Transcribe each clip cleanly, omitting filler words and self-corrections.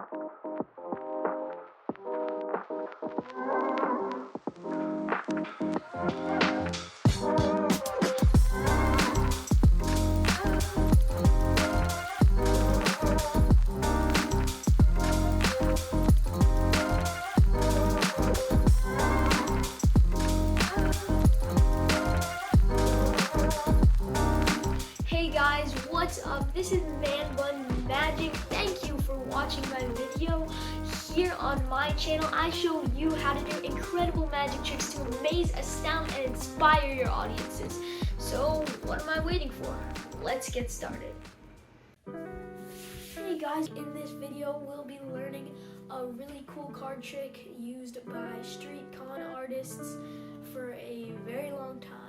Hey guys, what's up? This is Manbun Magic. Thank you for watching my video. Here on my channel, I show you how to do incredible magic tricks to amaze, astound, and inspire your audiences. So, what am I waiting for? Let's get started. Hey guys, in this video, we'll be learning a really cool card trick used by street con artists for a very long time.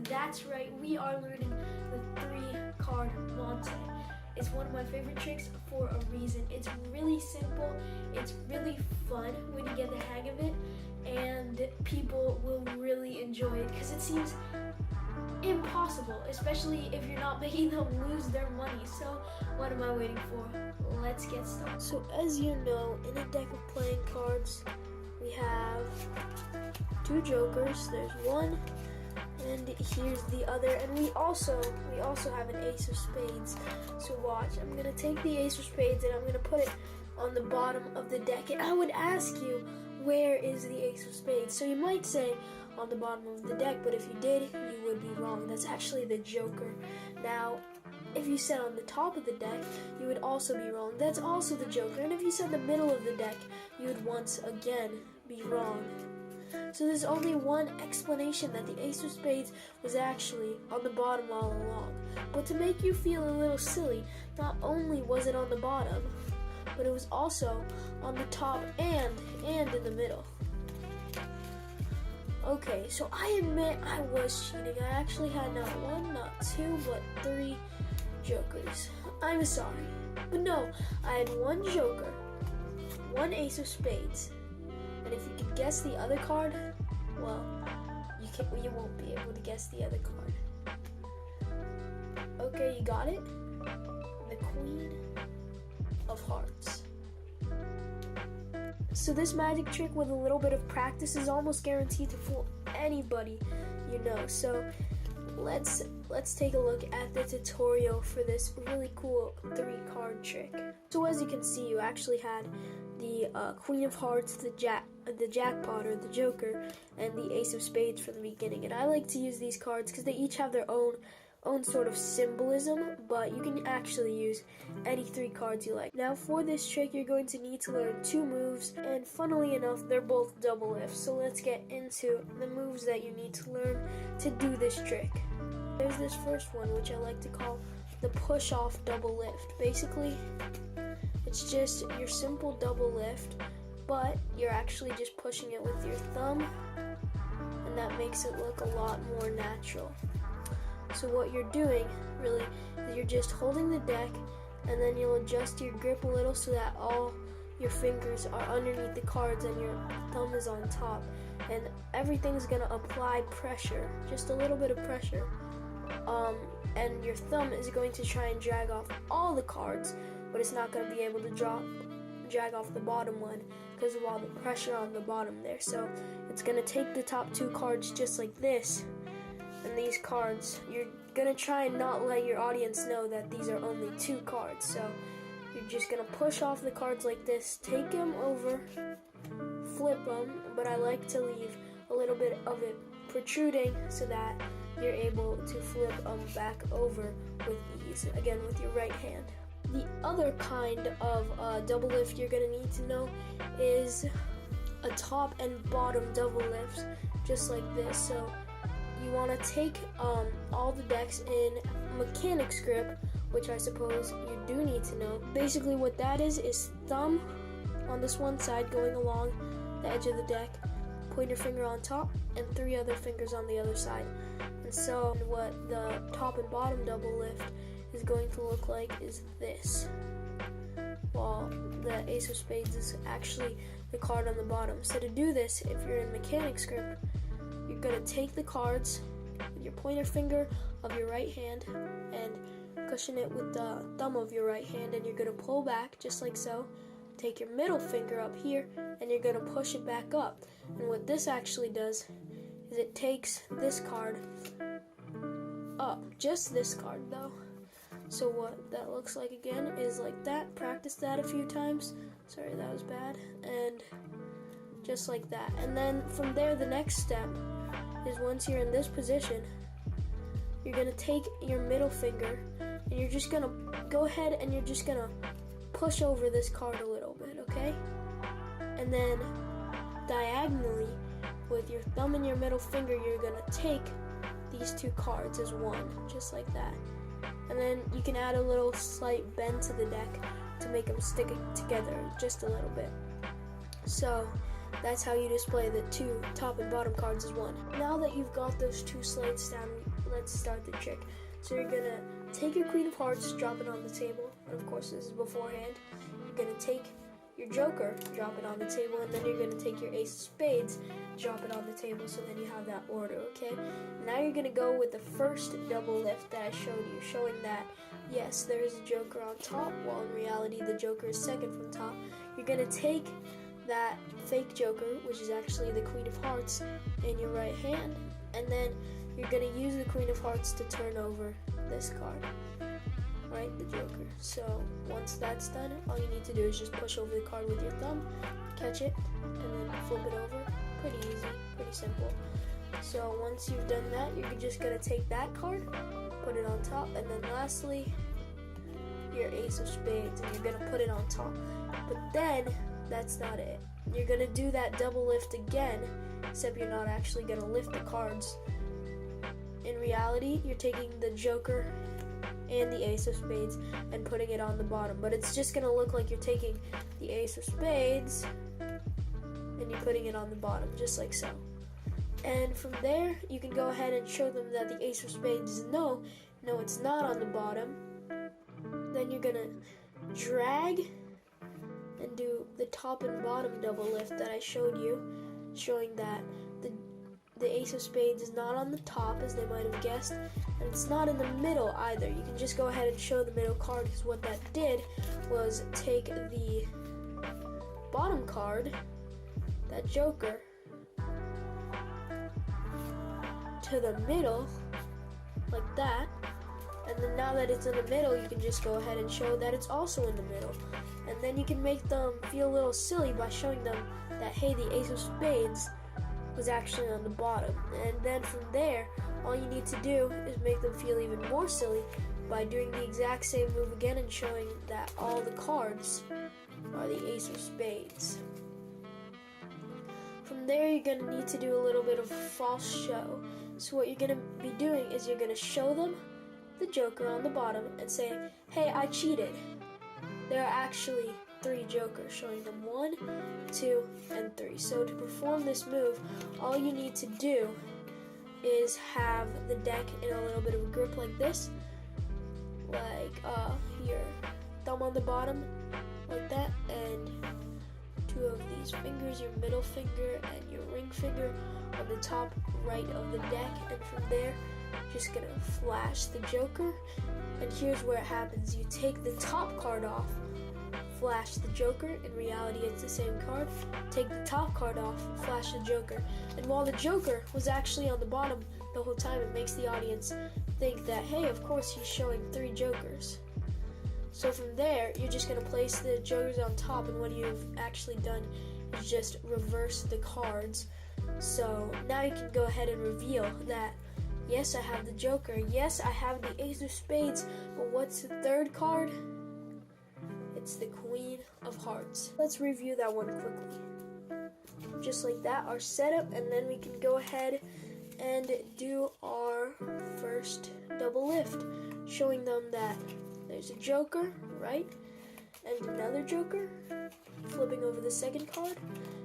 That's right, we are learning the 3-card Monte. It's one of my favorite tricks for a reason. It's really simple, it's really fun when you get the hang of it, and people will really enjoy it because it seems impossible, especially if you're not making them lose their money. So what am I waiting for? Let's get started. So as you know, in a deck of playing cards, we have 2 jokers. There's one, and here's the other, and we also have an ace of spades. So watch, I'm gonna take the ace of spades and I'm gonna put it on the bottom of the deck, and I would ask you, where is the ace of spades? So you might say on the bottom of the deck, but if you did, you would be wrong. That's actually the joker. Now, if you said on the top of the deck, you would also be wrong. That's also the joker. And if you said the middle of the deck, you would once again be wrong. So there's only one explanation, that the ace of spades was actually on the bottom all along. But to make you feel a little silly, not only was it on the bottom, but it was also on the top and in the middle. Okay, so I admit I was cheating. I actually had not 1, not 2, but 3 jokers. I'm sorry. But no, I had 1 joker, 1 ace of spades. And if you could guess the other card, well, you won't be able to guess the other card. Okay, you got it? The Queen of Hearts. So this magic trick with a little bit of practice is almost guaranteed to fool anybody you know. So let's take a look at the tutorial for this really cool 3-card trick. So as you can see, you actually had the Queen of Hearts, the jackpot or the joker, and the ace of spades from the beginning. And I like to use these cards because they each have their own sort of symbolism, but you can actually use any 3 cards you like. Now for this trick, you're going to need to learn 2 moves, and funnily enough, they're both double lifts. So let's get into the moves that you need to learn to do this trick. There's this first one, which I like to call the push-off double lift. Basically, it's just your simple double lift, but you're actually just pushing it with your thumb, and that makes it look a lot more natural. So what you're doing, really, is you're just holding the deck, and then you'll adjust your grip a little so that all your fingers are underneath the cards and your thumb is on top. And everything's gonna apply pressure, just a little bit of pressure. And your thumb is going to try and drag off all the cards, but it's not going to be able to drag off the bottom one because of all the pressure on the bottom there. So it's going to take the top 2 cards just like this, and these cards, you're going to try and not let your audience know that these are only 2 cards. So you're just going to push off the cards like this, take them over, flip them, but I like to leave a little bit of it protruding so that you're able to flip them back over with ease, again with your right hand. The other kind of double lift you're going to need to know is a top and bottom double lift, just like this. So you want to take all the decks in mechanics grip, which I suppose you do need to know. Basically what that is thumb on this one side going along the edge of the deck, pointer finger on top, and 3 other fingers on the other side. And so what the top and bottom double lift is going to look like is this, while the ace of spades is actually the card on the bottom. So to do this, if you're in mechanics grip, you're going to take the cards with your pointer finger of your right hand and cushion it with the thumb of your right hand, and you're going to pull back just like so, take your middle finger up here and you're going to push it back up. And what this actually does is it takes this card up, just this card though. So what that looks like again is like that. Practice that a few times. Sorry, that was bad. And just like that. And then from there, the next step is once you're in this position, you're going to take your middle finger and you're just going to go ahead and you're just going to push over this card a little bit, okay? And then diagonally, with your thumb and your middle finger, you're going to take these two cards as one, just like that. And then you can add a little slight bend to the deck to make them stick together just a little bit. So that's how you display the two top and bottom cards as one. Now that you've got those two slates down, let's start the trick. So you're going to take your Queen of Hearts, drop it on the table, and of course this is beforehand. You're going to take your Joker, drop it on the table, and then you're going to take your Ace of Spades, drop it on the table, so then you have that order, okay? Now you're going to go with the first double lift that I showed you, showing that, yes, there is a Joker on top, while in reality the Joker is second from top. You're going to take that fake Joker, which is actually the Queen of Hearts, in your right hand, and then you're going to use the Queen of Hearts to turn over this card. Right, the Joker. So once that's done, all you need to do is just push over the card with your thumb, catch it, and then flip it over. Pretty easy, pretty simple. So once you've done that, you're just gonna take that card, put it on top, and then lastly, your Ace of Spades, and you're gonna put it on top. But then, that's not it. You're gonna do that double lift again, except you're not actually gonna lift the cards. In reality, you're taking the Joker and the Ace of Spades and putting it on the bottom, but it's just going to look like you're taking the Ace of Spades and you're putting it on the bottom, just like so. And from there, you can go ahead and show them that the Ace of Spades is no, it's not on the bottom. Then you're going to drag and do the top and bottom double lift that I showed you, showing that the Ace of Spades is not on the top, as they might have guessed, and it's not in the middle either. You can just go ahead and show the middle card, because what that did was take the bottom card, that Joker, to the middle, like that, and then now that it's in the middle, you can just go ahead and show that it's also in the middle. And then you can make them feel a little silly by showing them that, hey, the Ace of Spades was actually on the bottom. And then from there, all you need to do is make them feel even more silly by doing the exact same move again and showing that all the cards are the Ace of Spades. From there, you're going to need to do a little bit of false show. So what you're going to be doing is you're going to show them the Joker on the bottom and say, hey, I cheated. There are actually 3 Jokers, showing them 1, 2, and 3. So to perform this move, all you need to do is have the deck in a little bit of a grip like this, like your thumb on the bottom, like that, and 2 of these fingers, your middle finger and your ring finger, on the top right of the deck, and from there, just gonna flash the Joker. And here's where it happens: you take the top card off, flash the Joker. In reality, it's the same card. Take the top card off, flash the Joker. And while the Joker was actually on the bottom the whole time, it makes the audience think that, hey, of course he's showing 3 Jokers. So from there, you're just going to place the Jokers on top, and what you've actually done is just reverse the cards. So now you can go ahead and reveal that, yes, I have the Joker, yes, I have the Ace of Spades, but what's the third card? It's the Queen of Hearts. Let's review that one quickly. Just like that, our setup, and then we can go ahead and do our first double lift, showing them that there's a Joker, right? And another Joker, flipping over the second card,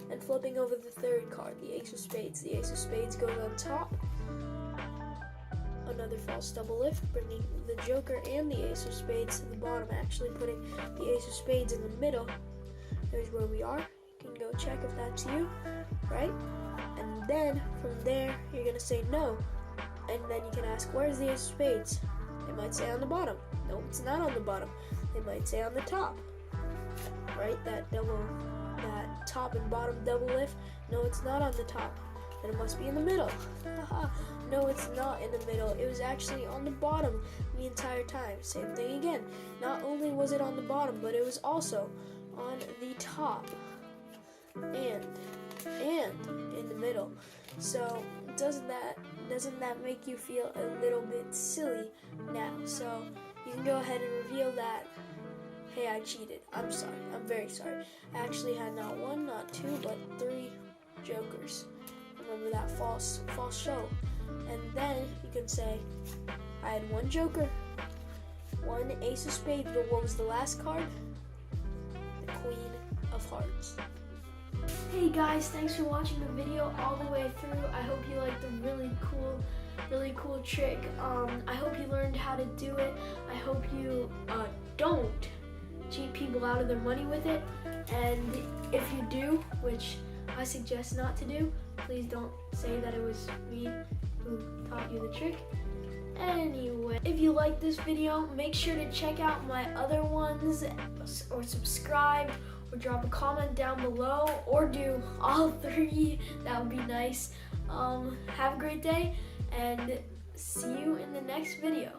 and flipping over the third card, the Ace of Spades. The Ace of Spades goes on top. Another false double lift, bringing the Joker and the Ace of Spades to the bottom, actually putting the Ace of Spades in the middle. There's where we are. You can go check if that's you, right? And then from there, you're gonna say no, and then you can ask, where's the Ace of Spades? They might say on the bottom. No, it's not on the bottom. They might say on the top. right? That top and bottom double lift. No, it's not on the top. Then it must be in the middle. Haha. No, it's not in the middle. It was actually on the bottom the entire time. Same thing again. Not only was it on the bottom, but it was also on the top and in the middle. So doesn't that make you feel a little bit silly now? So you can go ahead and reveal that, hey, I cheated. I'm sorry. I'm very sorry. I actually had not one, not two, but 3 jokers. Remember that false show. And then you can say, I had 1 joker, 1 ace of spades, but what was the last card? The queen of hearts. Hey guys, thanks for watching the video all the way through. I hope you liked the really cool trick. I hope you learned how to do it. I hope you don't cheat people out of their money with it. And if you do, which I suggest not to do, please don't say that it was me who taught you the trick. Anyway, if you like this video, make sure to check out my other ones, or subscribe, or drop a comment down below, or do all 3. That would be nice. Have a great day, and see you in the next video.